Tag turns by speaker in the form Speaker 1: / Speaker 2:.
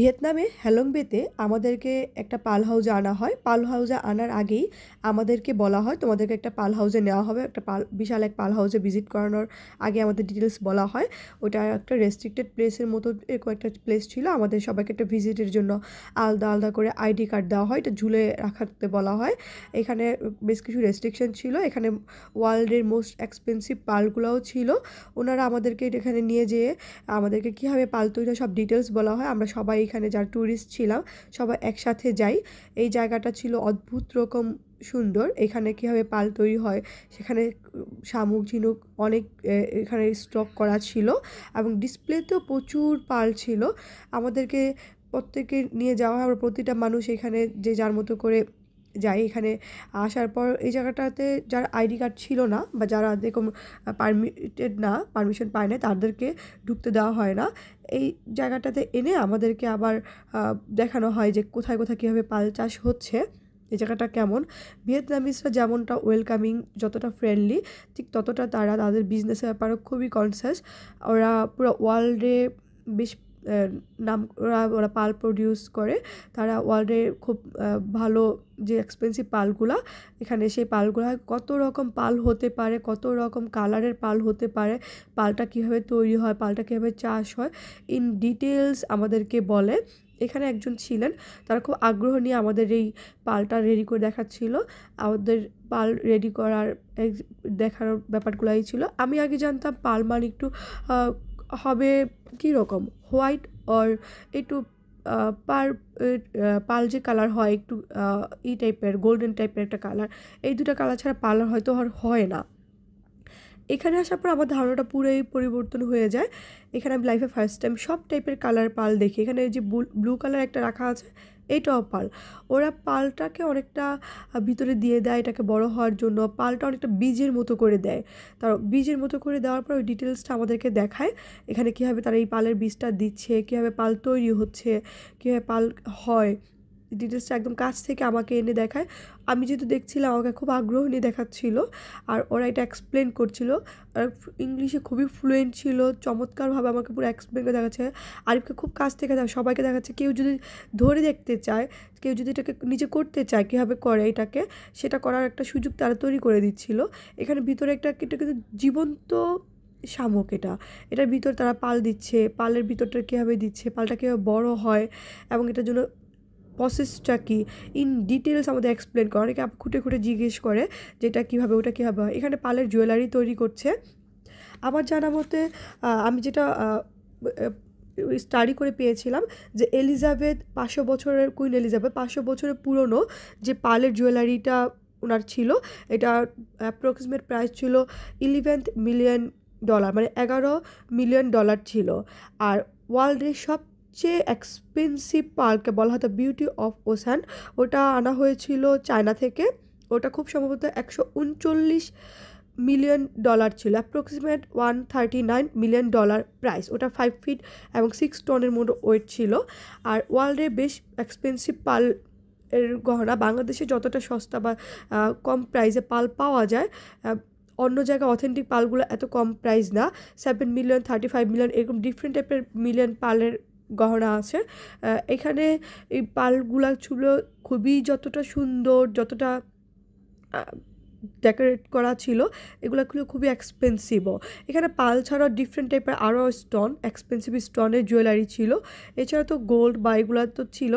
Speaker 1: ভিয়েতনামে হ্যালং বেতে আমাদেরকে একটা পাল হাউসে আনা হয়। পাল হাউসে আনার আগেই আমাদেরকে বলা হয় তোমাদেরকে একটা পাল হাউসে নেওয়া হবে, একটা বিশাল এক পাল হাউসে ভিজিট করানোর আগে আমাদের ডিটেলস বলা হয়। ওটা একটা রেস্ট্রিক্টেড প্লেসের মতো এরকম একটা প্লেস ছিল। আমাদের সবাইকে একটা ভিজিটের জন্য আলাদা আলাদা করে আইডি কার্ড দেওয়া হয়, এটা ঝুলে রাখাতে বলা হয়। এখানে বেশ কিছু রেস্ট্রিকশন ছিল। এখানে ওয়ার্ল্ডের মোস্ট এক্সপেন্সিভ পালগুলোও ছিল। ওনারা আমাদেরকে এখানে নিয়ে যেয়ে আমাদেরকে কীভাবে পাল তৈরি সব ডিটেলস বলা হয়। আমরা সবাই এখানে যারা ট্যুরিস্ট ছিলাম সবাই একসাথে যাই। এই জায়গাটা ছিল অদ্ভুত রকম সুন্দর। এখানে কীভাবে পাল তৈরি হয় সেখানে শামুক ঝিনুক অনেক এখানে স্টক করা ছিল এবং ডিসপ্লেতেও প্রচুর পাল ছিল। আমাদেরকে প্রত্যেকে নিয়ে যাওয়া হয়। আমরা প্রতিটা মানুষ এখানে যে যার মতো করে যাই। এখানে আসার পর এই জায়গাটাতে যারা আইডি কার্ড ছিল না বা যারা দেখুন পারমিশন পায় না তাদেরকে ঢুকতে দেওয়া হয় না। এই জায়গাটাতে এনে আমাদেরকে আবার দেখানো হয় যে কোথায় কোথায় কীভাবে পাল চাষ হচ্ছে, এই জায়গাটা কেমন। ভিয়েতনামিজরা যেমনটা ওয়েলকামিং, যতটা ফ্রেন্ডলি, ঠিক ততটা তারা তাদের বিজনেসের ব্যাপারে খুবই কনসাস। ওরা পুরো ওয়ার্ল্ডে বেশ নাম ওরা পাল প্রডিউস করে। তারা ওয়ার্ল্ডে খুব ভালো যে এক্সপেন্সিভ পালগুলা, এখানে সেই পালগুলা কত রকম পাল হতে পারে, কত রকম কালারের পাল হতে পারে, পালটা কীভাবে তৈরি হয়, পালটা কীভাবে চাষ হয়, ইন ডিটেলস আমাদেরকে বলে। এখানে একজন ছিলেন, তারা খুব আগ্রহ নিয়ে আমাদের এই পালটা রেডি করে দেখাচ্ছিল। আমাদের পাল রেডি করার দেখানোর ব্যাপারগুলাই ছিল। আমি আগে জানতাম পাল মানে একটু হবে কীরকম হোয়াইট অর একটু পাল যে কালার হয় একটু ই টাইপের গোল্ডেন টাইপের একটা কালার, এই দুটো কালার ছাড়া পাল হয়তো আর হয় না। এখানে আসার পর আমার ধারণাটা পুরোই পরিবর্তন হয়ে যায়। এখানে আমি লাইফে ফার্স্ট টাইম সব টাইপের কালার পাল দেখি। এখানে যে ব্লু কালার একটা রাখা আছে, এইটাও পাল। ওরা পালটাকে অনেকটা ভিতরে দিয়ে দেয় এটাকে বড় হওয়ার জন্য। পালটা অনেকটা বীজের মতো করে দেয়। তার বীজের মতো করে দেওয়ার পর ওই ডিটেলসটা আমাদেরকে দেখায় এখানে কীভাবে তারা এই পালের বীজটা দিচ্ছে, কীভাবে পাল তৈরি হচ্ছে, কীভাবে পাল হয়, ডিটেলসটা একদম কাছ থেকে আমাকে এনে দেখায়। আমি যেহেতু দেখছিলাম আমাকে খুব আগ্রহ নিয়ে দেখাচ্ছিল আর ওরা এটা এক্সপ্লেন করছিল। আর ইংলিশে খুবই ফ্লুয়েন্ট ছিল, চমৎকারভাবে আমাকে পুরো এক্সপ্লেন করে দেখাচ্ছে। আরিফকে খুব কাছ থেকে সবাইকে দেখাচ্ছে। কেউ যদি ধরে দেখতে চায়, কেউ যদি এটাকে নিজে করতে চায় কীভাবে করে এটাকে, সেটা করার একটা সুযোগ তারা তৈরি করে দিচ্ছিল। এখানে ভিতরে এটা কিন্তু জীবন্ত শামুক, এটার ভিতর তারা পাল দিচ্ছে, পালের ভিতরটা কীভাবে দিচ্ছে, পালটা কীভাবে বড় হয় এবং এটার জন্য প্রসেসটা কি ইন ডিটেলস আমাদের এক্সপ্লেন করে। অনেকে খুঁটে খুঁটে জিজ্ঞেস করে যে এটা কীভাবে ওটা কীভাবে হয়। এখানে পালের জুয়েলারি তৈরি করছে। আমার জানা মতে আমি যেটা স্টাডি করে পেয়েছিলাম যে এলিজাবেথ 500 বছরের কুইন এলিজাবেথ 500 বছরের পুরনো যে পালের জুয়েলারিটা ওনার ছিল, এটা অ্যাপ্রক্সিমেট প্রাইস ছিল $11 মিলিয়ন, মানে $11 মিলিয়ন ছিল। আর ওয়ার্ল্ডের সবচেয়ে এক্সপেন্সিভ পালকে বলা হতো বিউটি অফ ওশান, ওটা আনা হয়েছিল চায়না থেকে। ওটা খুব সম্ভবত $139 মিলিয়ন ছিল, অ্যাপ্রক্সিমেট $139 মিলিয়ন প্রাইস। ওটা 5 ফিট এবং 6 টনের মতো ওয়েট ছিল। আর ওয়ার্ল্ডের বেশ এক্সপেন্সিভ পাল এর গহনা, বাংলাদেশে যতটা সস্তা বা কম প্রাইসে পাল পাওয়া যায়, অন্য জায়গায় অথেন্টিক পালগুলো এত কম প্রাইস না। 7 মিলিয়ন, 35 মিলিয়ন, এরকম ডিফারেন্ট টাইপের মিলিয়ন পালের গহনা আছে। এখানে এই পালগুলা ছিল খুবই যতটা সুন্দর, যতটা ডেকোরেট করা ছিল, এগুলো খুবই এক্সপেন্সিভও। এখানে পাল ছাড়াও ডিফারেন্ট টাইপের আরও এক্সপেন্সিভ স্টোনের জুয়েলারি ছিল। এছাড়া তো গোল্ড বা এগুলো তো ছিল,